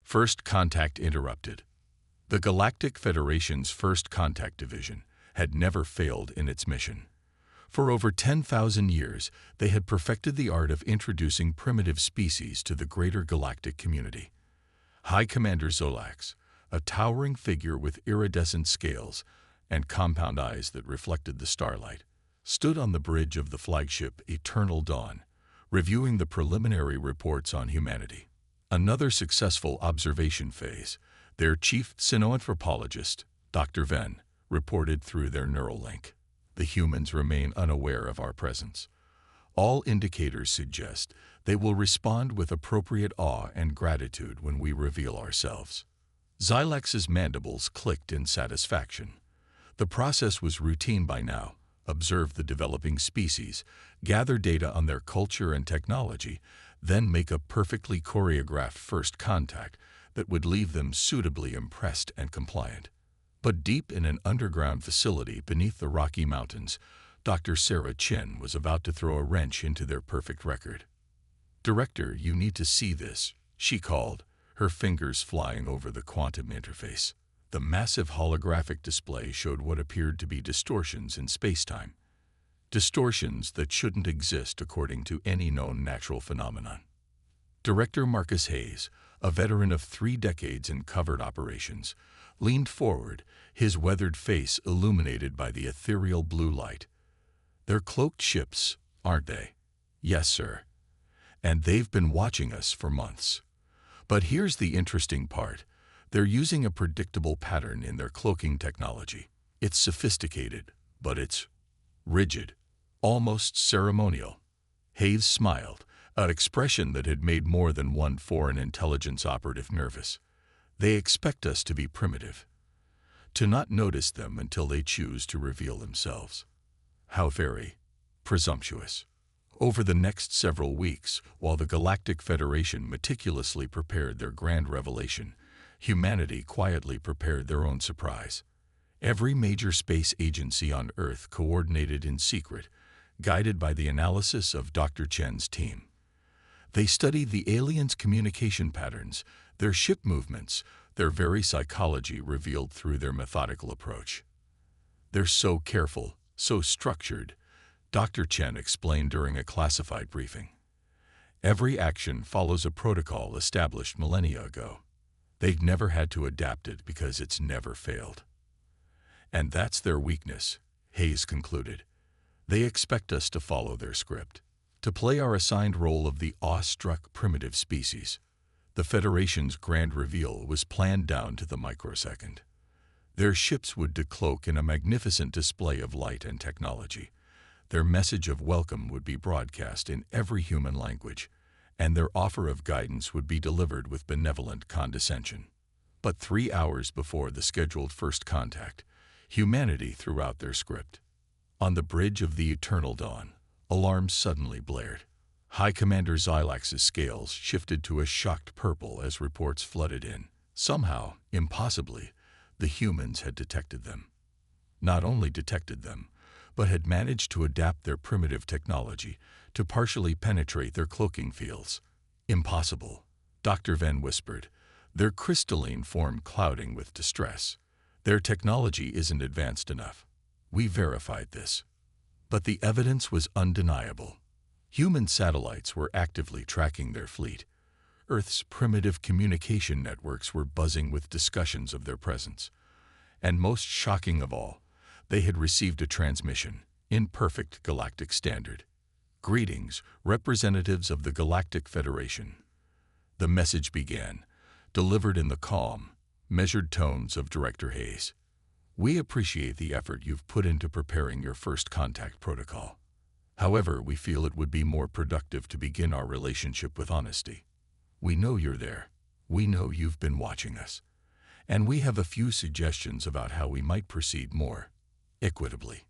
First contact interrupted. The Galactic Federation's First Contact Division had never failed in its mission. For over 10,000 years, they had perfected the art of introducing primitive species to the greater galactic community. High Commander Zolax, a towering figure with iridescent scales and compound eyes that reflected the starlight, stood on the bridge of the flagship Eternal Dawn, reviewing the preliminary reports on humanity. Another successful observation phase, their chief cynoanthropologist, Dr. Venn, reported through their neural link. The humans remain unaware of our presence. All indicators suggest they will respond with appropriate awe and gratitude when we reveal ourselves. Xylax's mandibles clicked in satisfaction. The process was routine by now. Observe the developing species, gather data on their culture and technology, then make a perfectly choreographed first contact that would leave them suitably impressed and compliant. But deep in an underground facility beneath the Rocky Mountains, Dr. Sarah Chin was about to throw a wrench into their perfect record. "Director, you need to see this," she called, her fingers flying over the quantum interface. The massive holographic display showed what appeared to be distortions in space-time. Distortions that shouldn't exist according to any known natural phenomenon. Director Marcus Hayes, a veteran of 3 decades in covert operations, leaned forward, his weathered face illuminated by the ethereal blue light. "They're cloaked ships, aren't they?" "Yes, sir. And they've been watching us for months. But here's the interesting part. They're using a predictable pattern in their cloaking technology. It's sophisticated, but it's rigid, almost ceremonial." Hayes smiled, an expression that had made more than one foreign intelligence operative nervous. "They expect us to be primitive, to not notice them until they choose to reveal themselves. How very presumptuous." Over the next several weeks, while the Galactic Federation meticulously prepared their grand revelation, humanity quietly prepared their own surprise. Every major space agency on Earth coordinated in secret, guided by the analysis of Dr. Chen's team. They studied the aliens' communication patterns, their ship movements, their very psychology revealed through their methodical approach. "They're so careful, so structured," Dr. Chen explained during a classified briefing. "Every action follows a protocol established millennia ago. They've never had to adapt it because it's never failed. And that's their weakness," Hayes concluded. "They expect us to follow their script, to play our assigned role of the awestruck primitive species." The Federation's grand reveal was planned down to the microsecond. Their ships would decloak in a magnificent display of light and technology. Their message of welcome would be broadcast in every human language, and their offer of guidance would be delivered with benevolent condescension. But 3 hours before the scheduled first contact, humanity threw out their script. On the bridge of the Eternal Dawn, alarms suddenly blared. High Commander Xylax's scales shifted to a shocked purple as reports flooded in. Somehow, impossibly, the humans had detected them. Not only detected them, but had managed to adapt their primitive technology to partially penetrate their cloaking fields. "Impossible," Dr. Venn whispered, their crystalline form clouding with distress. "Their technology isn't advanced enough. We verified this." But the evidence was undeniable. Human satellites were actively tracking their fleet. Earth's primitive communication networks were buzzing with discussions of their presence. And most shocking of all, they had received a transmission, in perfect galactic standard. "Greetings, representatives of the Galactic Federation." The message began, delivered in the calm, measured tones of Director Hayes. "We appreciate the effort you've put into preparing your first contact protocol. However, we feel it would be more productive to begin our relationship with honesty. We know you're there. We know you've been watching us. And we have a few suggestions about how we might proceed more equitably."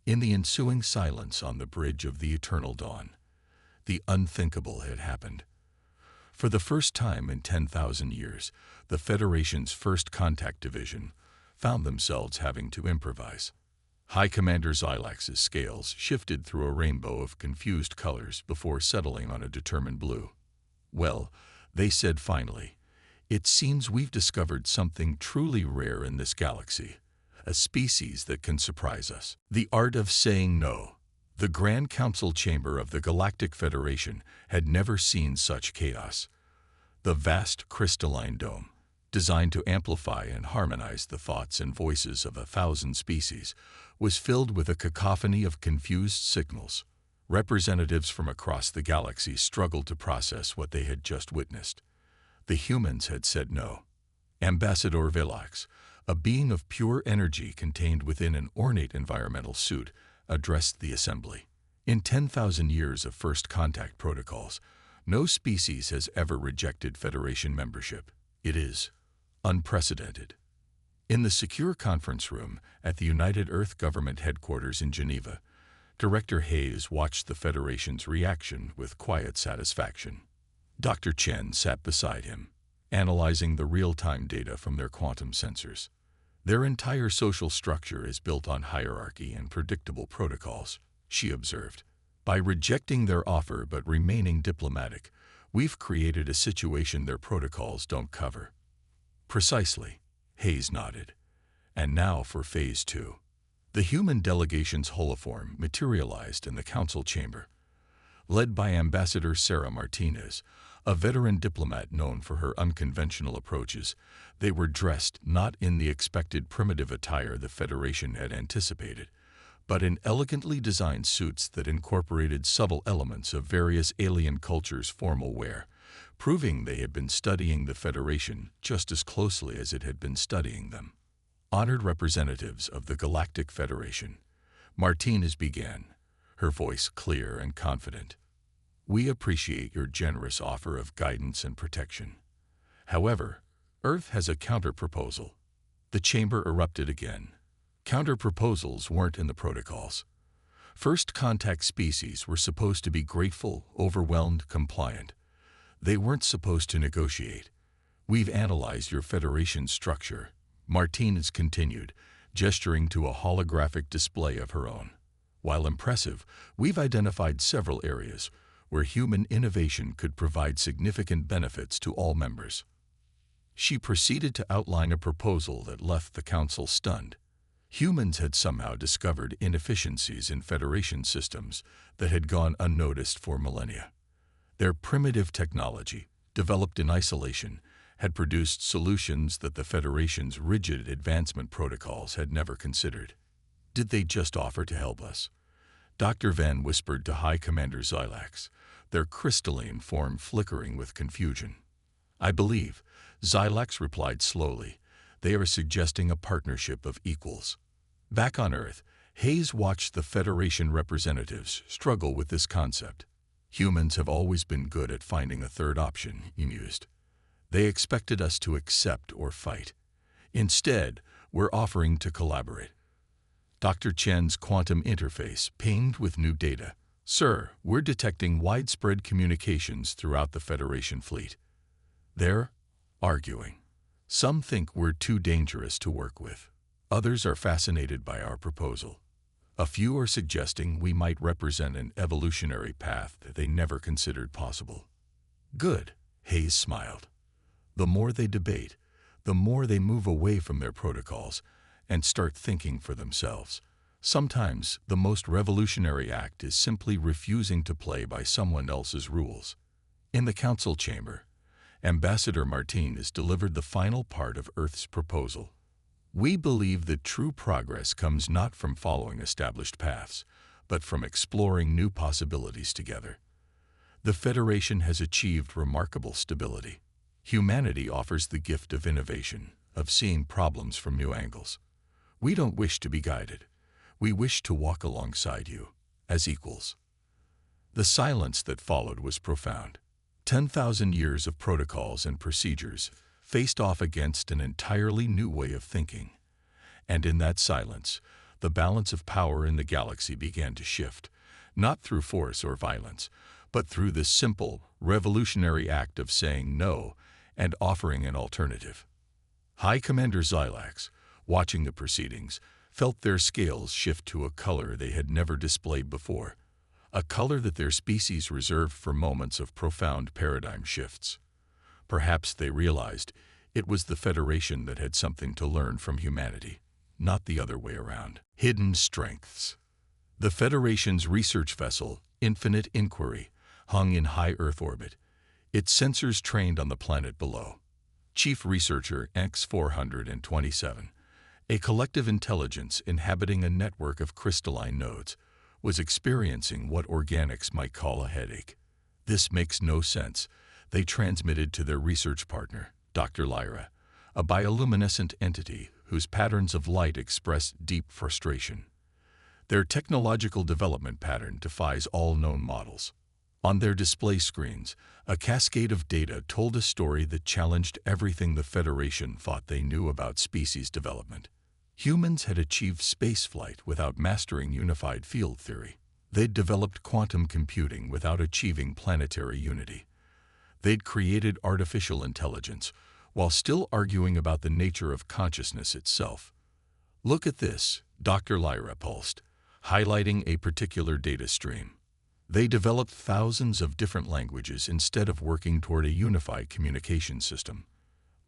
In the ensuing silence on the bridge of the Eternal Dawn, the unthinkable had happened. For the first time in 10,000 years, the Federation's First Contact Division found themselves having to improvise. High Commander Xylax's scales shifted through a rainbow of confused colors before settling on a determined blue. "Well," they said finally, It seems we've discovered something truly rare in this galaxy, a species that can surprise us. The art of saying no. The Grand Council chamber of the Galactic Federation had never seen such chaos. The vast crystalline dome, designed to amplify and harmonize the thoughts and voices of 1,000 species, was filled with a cacophony of confused signals. Representatives from across the galaxy struggled to process what they had just witnessed. The humans had said no. Ambassador Vilax, a being of pure energy contained within an ornate environmental suit, addressed the assembly. In 10,000 years of first contact protocols, no species has ever rejected Federation membership. It is unprecedented. In the secure conference room at the United Earth Government headquarters in Geneva, Director Hayes watched the Federation's reaction with quiet satisfaction. Dr. Chen sat beside him, analyzing the real-time data from their quantum sensors. Their entire social structure is built on hierarchy and predictable protocols, she observed. By rejecting their offer but remaining diplomatic, we've created a situation their protocols don't cover. Precisely, Hayes nodded. And now for Phase 2. The human delegation's holoform materialized in the council chamber. Led by Ambassador Sarah Martinez, a veteran diplomat known for her unconventional approaches, they were dressed not in the expected primitive attire the Federation had anticipated, but in elegantly designed suits that incorporated subtle elements of various alien cultures' formal wear, proving they had been studying the Federation just as closely as it had been studying them. Honored representatives of the Galactic Federation, Martinez began, her voice clear and confident. We appreciate your generous offer of guidance and protection. However, Earth has a counter-proposal. The chamber erupted again. Counter-proposals weren't in the protocols. First contact species were supposed to be grateful, overwhelmed, compliant. They weren't supposed to negotiate. We've analyzed your Federation structure, Martinez continued, gesturing to a holographic display of her own. While impressive, we've identified several areas where human innovation could provide significant benefits to all members. She proceeded to outline a proposal that left the Council stunned. Humans had somehow discovered inefficiencies in Federation systems that had gone unnoticed for millennia. Their primitive technology, developed in isolation, had produced solutions that the Federation's rigid advancement protocols had never considered. Did they just offer to help us? Dr. Van whispered to High Commander Xilax, their crystalline form flickering with confusion. I believe, Xilax replied slowly, they are suggesting a partnership of equals. Back on Earth, Hayes watched the Federation representatives struggle with this concept. Humans have always been good at finding a third option, he mused. They expected us to accept or fight. Instead, we're offering to collaborate. Dr. Chen's quantum interface pinged with new data. Sir, we're detecting widespread communications throughout the Federation fleet. They're arguing. Some think we're too dangerous to work with. Others are fascinated by our proposal. A few are suggesting we might represent an evolutionary path that they never considered possible. Good, Hayes smiled. The more they debate, the more they move away from their protocols and start thinking for themselves. Sometimes the most revolutionary act is simply refusing to play by someone else's rules. In the council chamber, Ambassador Martinez delivered the final part of Earth's proposal. We believe that true progress comes not from following established paths, but from exploring new possibilities together. The Federation has achieved remarkable stability. Humanity offers the gift of innovation, of seeing problems from new angles. We don't wish to be guided. We wish to walk alongside you, as equals. The silence that followed was profound. 10,000 years of protocols and procedures faced off against an entirely new way of thinking. And in that silence, the balance of power in the galaxy began to shift, not through force or violence, but through the simple, revolutionary act of saying no and offering an alternative. High Commander Xilax, watching the proceedings, felt their scales shift to a color they had never displayed before, a color that their species reserved for moments of profound paradigm shifts. Perhaps they realized It was the Federation that had something to learn from humanity, not the other way around. Hidden strengths. The Federation's research vessel, Infinite Inquiry, hung in high Earth orbit, its sensors trained on the planet below. Chief Researcher X-427, a collective intelligence inhabiting a network of crystalline nodes, was experiencing what organics might call a headache. This makes no sense, they transmitted to their research partner, Dr. Lyra, a bioluminescent entity whose patterns of light express deep frustration. Their technological development pattern defies all known models. On their display screens, a cascade of data told a story that challenged everything the Federation thought they knew about species development. Humans had achieved spaceflight without mastering unified field theory. They'd developed quantum computing without achieving planetary unity. They'd created artificial intelligence while still arguing about the nature of consciousness itself. Look at this, Dr. Lyra pulsed, highlighting a particular data stream. They developed thousands of different languages instead of working toward a unified communication system.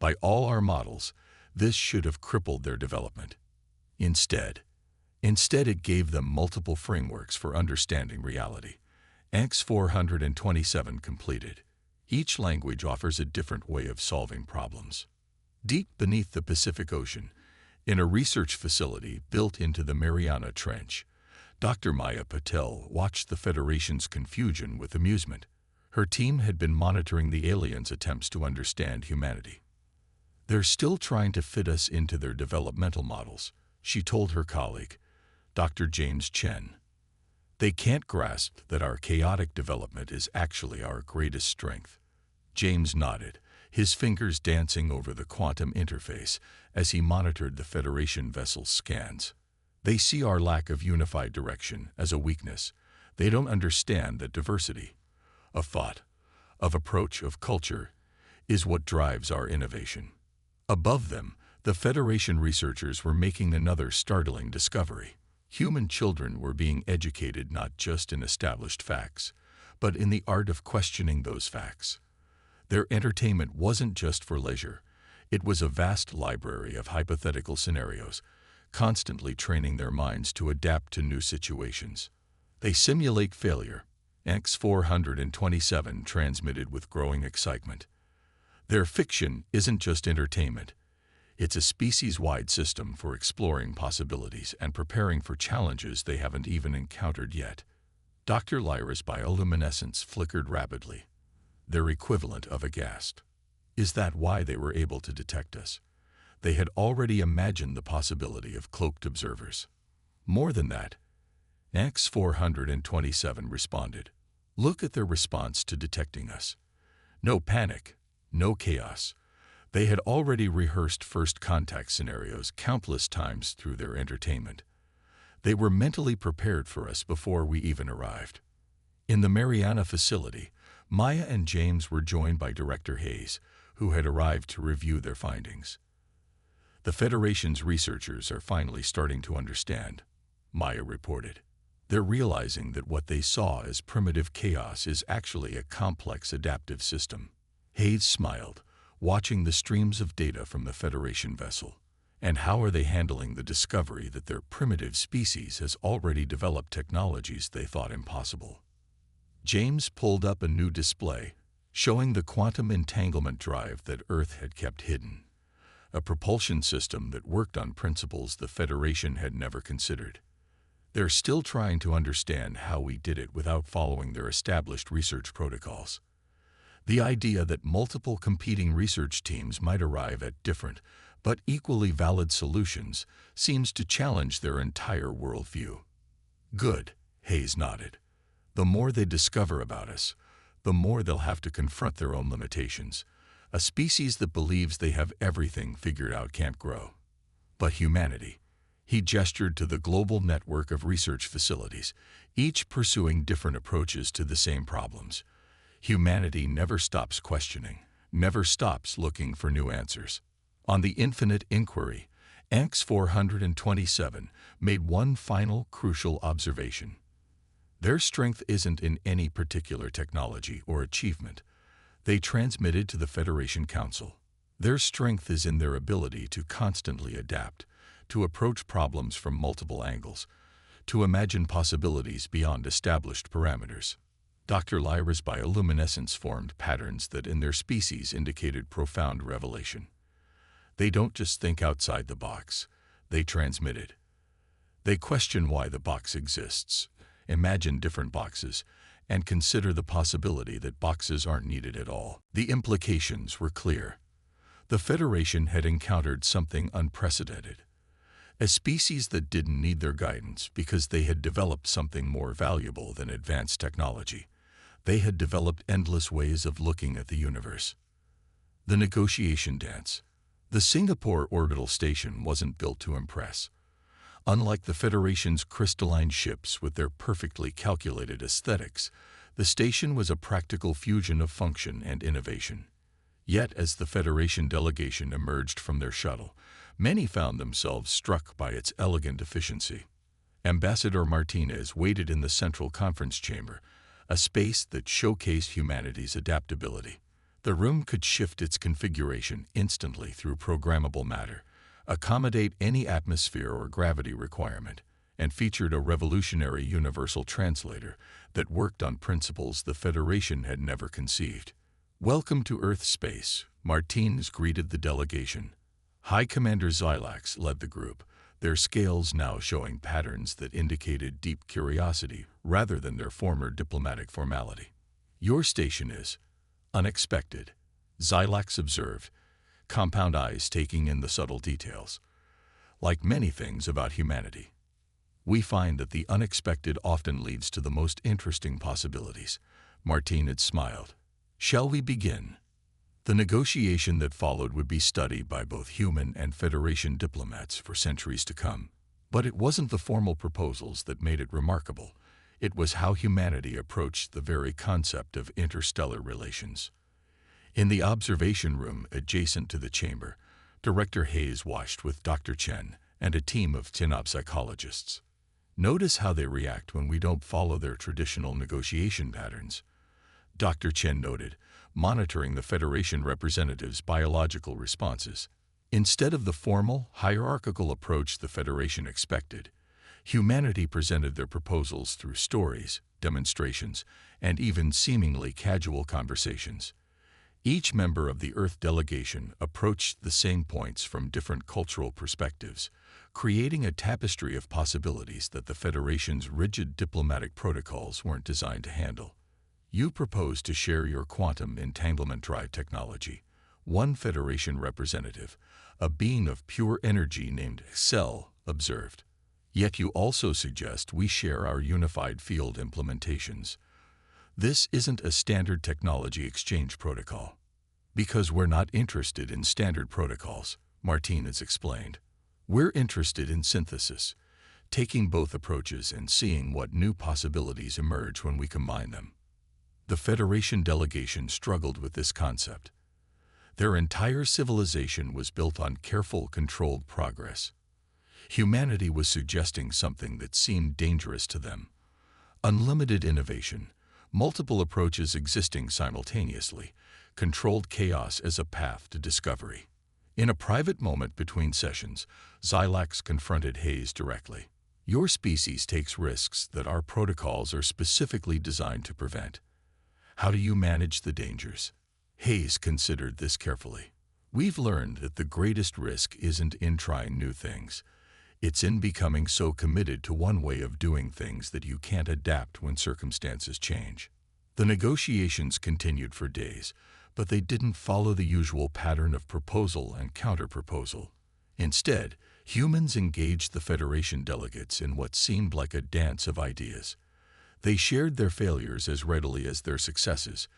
By all our models, this should have crippled their development. Instead, it gave them multiple frameworks for understanding reality. X-427 completed. Each language offers a different way of solving problems. Deep beneath the Pacific Ocean, in a research facility built into the Mariana Trench, Dr. Maya Patel watched the Federation's confusion with amusement. Her team had been monitoring the aliens' attempts to understand humanity. "They're still trying to fit us into their developmental models," she told her colleague, Dr. James Chen. "They can't grasp that our chaotic development is actually our greatest strength." James nodded, his fingers dancing over the quantum interface as he monitored the Federation vessel's scans. "They see our lack of unified direction as a weakness. They don't understand that diversity of thought, of approach, of culture is what drives our innovation." Above them, the Federation researchers were making another startling discovery. Human children were being educated not just in established facts, but in the art of questioning those facts. Their entertainment wasn't just for leisure. It was a vast library of hypothetical scenarios, constantly training their minds to adapt to new situations. They simulate failure, X-427 transmitted with growing excitement. Their fiction isn't just entertainment. It's a species-wide system for exploring possibilities and preparing for challenges they haven't even encountered yet. Dr. Lyra's bioluminescence flickered rapidly, their equivalent of aghast. Is that why they were able to detect us? They had already imagined the possibility of cloaked observers. More than that, X-427 responded. Look at their response to detecting us. No panic, no chaos. They had already rehearsed first contact scenarios countless times through their entertainment. They were mentally prepared for us before we even arrived. In the Mariana facility, Maya and James were joined by Director Hayes, who had arrived to review their findings. "The Federation's researchers are finally starting to understand," Maya reported. "They're realizing that what they saw as primitive chaos is actually a complex adaptive system." Hayes smiled, watching the streams of data from the Federation vessel. "And how are they handling the discovery that their primitive species has already developed technologies they thought impossible?" James pulled up a new display, showing the quantum entanglement drive that Earth had kept hidden, a propulsion system that worked on principles the Federation had never considered. They're still trying to understand how we did it without following their established research protocols. The idea that multiple competing research teams might arrive at different but equally valid solutions seems to challenge their entire worldview. "Good," Hayes nodded. "The more they discover about us, the more they'll have to confront their own limitations. A species that believes they have everything figured out can't grow. But humanity," he gestured to the global network of research facilities, each pursuing different approaches to the same problems. Humanity never stops questioning, never stops looking for new answers. On the Infinite Inquiry, X-427 made one final crucial observation. Their strength isn't in any particular technology or achievement. They transmitted to the Federation Council. Their strength is in their ability to constantly adapt, to approach problems from multiple angles, to imagine possibilities beyond established parameters. Dr. Lyra's bioluminescence formed patterns that in their species indicated profound revelation. They don't just think outside the box, they transmit it. They question why the box exists, imagine different boxes, and consider the possibility that boxes aren't needed at all. The implications were clear. The Federation had encountered something unprecedented. A species that didn't need their guidance because they had developed something more valuable than advanced technology. They had developed endless ways of looking at the universe. The negotiation dance. The Singapore orbital station wasn't built to impress. Unlike the Federation's crystalline ships with their perfectly calculated aesthetics, the station was a practical fusion of function and innovation. Yet, as the Federation delegation emerged from their shuttle, many found themselves struck by its elegant efficiency. Ambassador Martinez waited in the central conference chamber, a space that showcased humanity's adaptability. The room could shift its configuration instantly through programmable matter, accommodate any atmosphere or gravity requirement, and featured a revolutionary universal translator that worked on principles the Federation had never conceived. "Welcome to Earth space," Martinez greeted the delegation. High Commander Xilax led the group, their scales now showing patterns that indicated deep curiosity rather than their former diplomatic formality. "Your station is unexpected," Xilax observed, compound eyes taking in the subtle details. "Like many things about humanity, we find that the unexpected often leads to the most interesting possibilities," Martinez smiled. "Shall we begin?" The negotiation that followed would be studied by both human and Federation diplomats for centuries to come. But it wasn't the formal proposals that made it remarkable. It was how humanity approached the very concept of interstellar relations. In the observation room adjacent to the chamber, Director Hayes watched with Dr. Chen and a team of TNOP psychologists. "Notice how they react when we don't follow their traditional negotiation patterns," Dr. Chen noted, monitoring the Federation representatives' biological responses. Instead of the formal, hierarchical approach the Federation expected, humanity presented their proposals through stories, demonstrations, and even seemingly casual conversations. Each member of the Earth delegation approached the same points from different cultural perspectives, creating a tapestry of possibilities that the Federation's rigid diplomatic protocols weren't designed to handle. "You propose to share your quantum entanglement drive technology," one Federation representative, a being of pure energy named Cell, observed. "Yet you also suggest we share our unified field implementations. This isn't a standard technology exchange protocol." "Because we're not interested in standard protocols," Martinez explained. "We're interested in synthesis, taking both approaches and seeing what new possibilities emerge when we combine them." The Federation delegation struggled with this concept. Their entire civilization was built on careful, controlled progress. Humanity was suggesting something that seemed dangerous to them. Unlimited innovation, multiple approaches existing simultaneously, controlled chaos as a path to discovery. In a private moment between sessions, Xilax confronted Hayes directly. "Your species takes risks that our protocols are specifically designed to prevent. How do you manage the dangers?" Hayes considered this carefully. "We've learned that the greatest risk isn't in trying new things. It's in becoming so committed to one way of doing things that you can't adapt when circumstances change." The negotiations continued for days, but they didn't follow the usual pattern of proposal and counterproposal. Instead, humans engaged the Federation delegates in what seemed like a dance of ideas. They shared their failures as readily as their successes,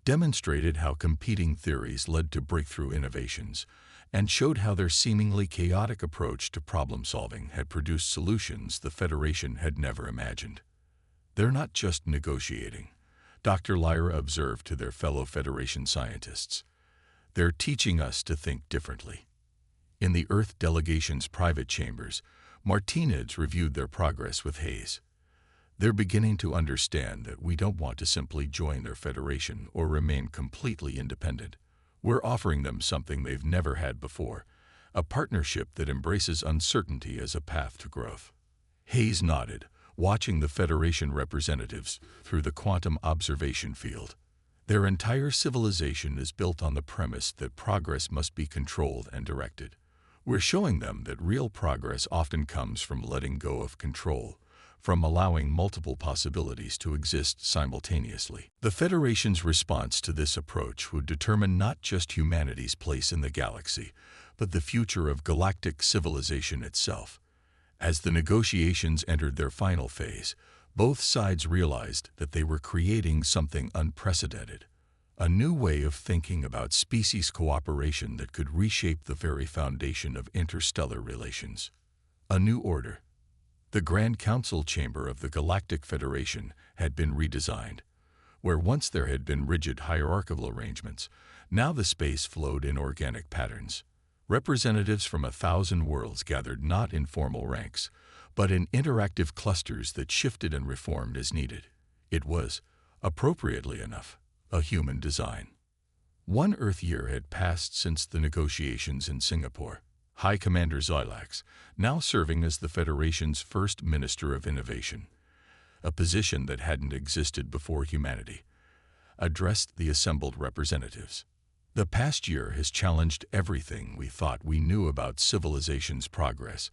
demonstrated how competing theories led to breakthrough innovations, and showed how their seemingly chaotic approach to problem-solving had produced solutions the Federation had never imagined. "They're not just negotiating," Dr. Lyra observed to their fellow Federation scientists. "They're teaching us to think differently." In the Earth delegation's private chambers, Martinez reviewed their progress with Hayes. "They're beginning to understand that we don't want to simply join their Federation or remain completely independent. We're offering them something they've never had before, a partnership that embraces uncertainty as a path to growth. Hayes nodded, watching the Federation representatives through the quantum observation field. Their entire civilization is built on the premise that progress must be controlled and directed. We're showing them that real progress often comes from letting go of control, from allowing multiple possibilities to exist simultaneously. The Federation's response to this approach would determine not just humanity's place in the galaxy, but the future of galactic civilization itself. As the negotiations entered their final phase, both sides realized that they were creating something unprecedented, a new way of thinking about species cooperation that could reshape the very foundation of interstellar relations. A new order. The Grand Council chamber of the Galactic Federation had been redesigned. Where once there had been rigid hierarchical arrangements, now the space flowed in organic patterns. Representatives from 1,000 worlds gathered not in formal ranks, but in interactive clusters that shifted and reformed as needed. It was, appropriately enough, a human design. One Earth year had passed since the negotiations in Singapore. High Commander Xilax, now serving as the Federation's first Minister of Innovation, a position that hadn't existed before humanity, addressed the assembled representatives. The past year has challenged everything we thought we knew about civilization's progress.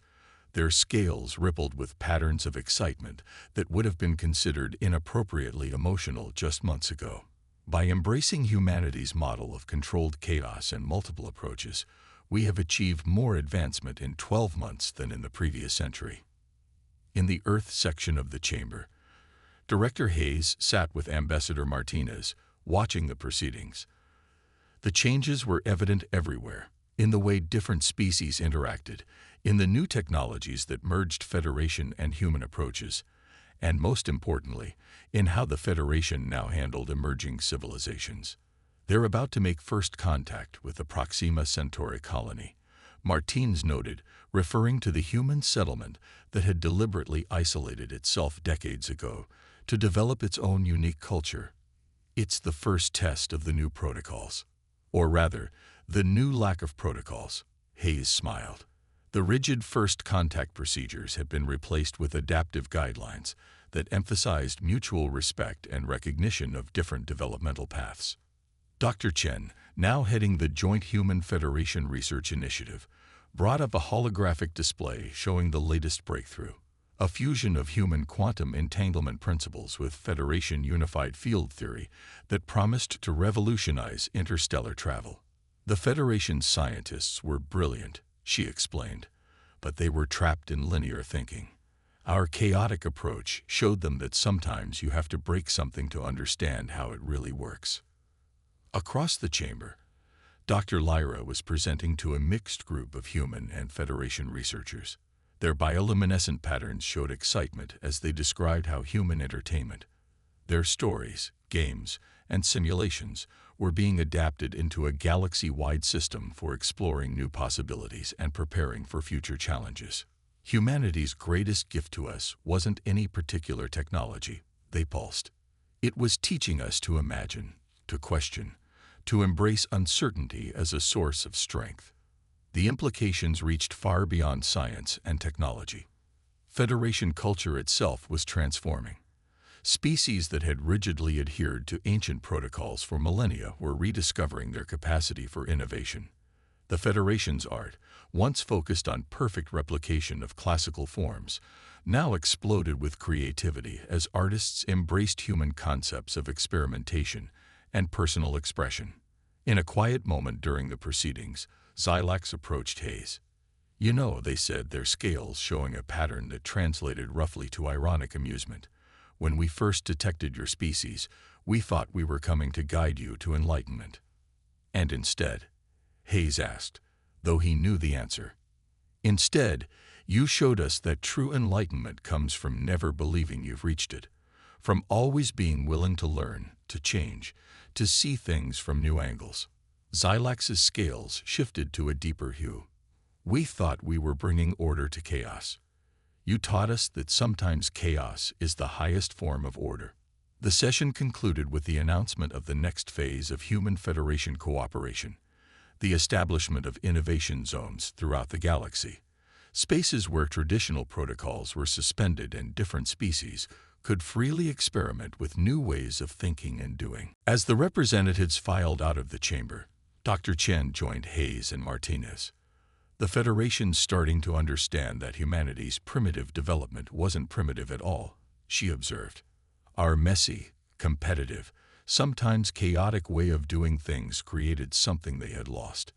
Their scales rippled with patterns of excitement that would have been considered inappropriately emotional just months ago. By embracing humanity's model of controlled chaos and multiple approaches, we have achieved more advancement in 12 months than in the previous century. In the Earth section of the chamber, Director Hayes sat with Ambassador Martinez, watching the proceedings. The changes were evident everywhere, in the way different species interacted, in the new technologies that merged Federation and human approaches, and most importantly, in how the Federation now handled emerging civilizations. They're about to make first contact with the Proxima Centauri colony, Martins noted, referring to the human settlement that had deliberately isolated itself decades ago to develop its own unique culture. It's the first test of the new protocols. Or rather, the new lack of protocols. Hayes smiled. The rigid first contact procedures had been replaced with adaptive guidelines that emphasized mutual respect and recognition of different developmental paths. Dr. Chen, now heading the Joint Human Federation Research Initiative, brought up a holographic display showing the latest breakthrough, a fusion of human quantum entanglement principles with Federation unified field theory that promised to revolutionize interstellar travel. The Federation's scientists were brilliant, she explained, but they were trapped in linear thinking. Our chaotic approach showed them that sometimes you have to break something to understand how it really works. Across the chamber, Dr. Lyra was presenting to a mixed group of human and Federation researchers. Their bioluminescent patterns showed excitement as they described how human entertainment, their stories, games, and simulations were being adapted into a galaxy-wide system for exploring new possibilities and preparing for future challenges. Humanity's greatest gift to us wasn't any particular technology, they pulsed. It was teaching us to imagine, to question, to embrace uncertainty as a source of strength. The implications reached far beyond science and technology. Federation culture itself was transforming. Species that had rigidly adhered to ancient protocols for millennia were rediscovering their capacity for innovation. The Federation's art, once focused on perfect replication of classical forms, now exploded with creativity as artists embraced human concepts of experimentation and personal expression. In a quiet moment during the proceedings, Xilax approached Hayes. You know, they said, their scales showing a pattern that translated roughly to ironic amusement. When we first detected your species, we thought we were coming to guide you to enlightenment. And instead, Hayes asked, though he knew the answer. Instead, you showed us that true enlightenment comes from never believing you've reached it, from always being willing to learn, to change, to see things from new angles. Xilax's scales shifted to a deeper hue. We thought we were bringing order to chaos. You taught us that sometimes chaos is the highest form of order. The session concluded with the announcement of the next phase of Human Federation cooperation, the establishment of innovation zones throughout the galaxy, spaces where traditional protocols were suspended and different species could freely experiment with new ways of thinking and doing. As the representatives filed out of the chamber, Dr. Chen joined Hayes and Martinez. The Federation's starting to understand that humanity's primitive development wasn't primitive at all, she observed. Our messy, competitive, sometimes chaotic way of doing things created something they had lost: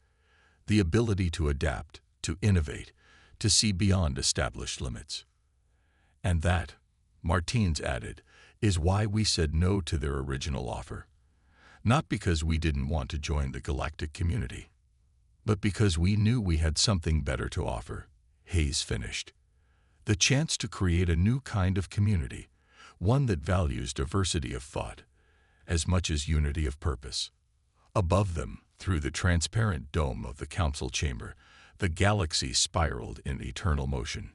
the ability to adapt, to innovate, to see beyond established limits. And that, Martins added, is why we said no to their original offer. Not because we didn't want to join the galactic community, but because we knew we had something better to offer, Hayes finished. The chance to create a new kind of community, one that values diversity of thought as much as unity of purpose. Above them, through the transparent dome of the council chamber, the galaxy spiraled in eternal motion.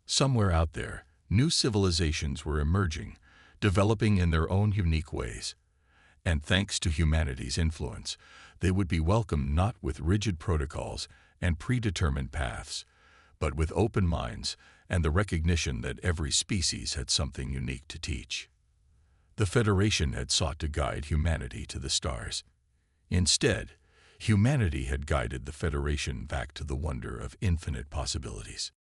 Somewhere out there, new civilizations were emerging, developing in their own unique ways. And thanks to humanity's influence, they would be welcomed not with rigid protocols and predetermined paths, but with open minds and the recognition that every species had something unique to teach. The Federation had sought to guide humanity to the stars. Instead, humanity had guided the Federation back to the wonder of infinite possibilities.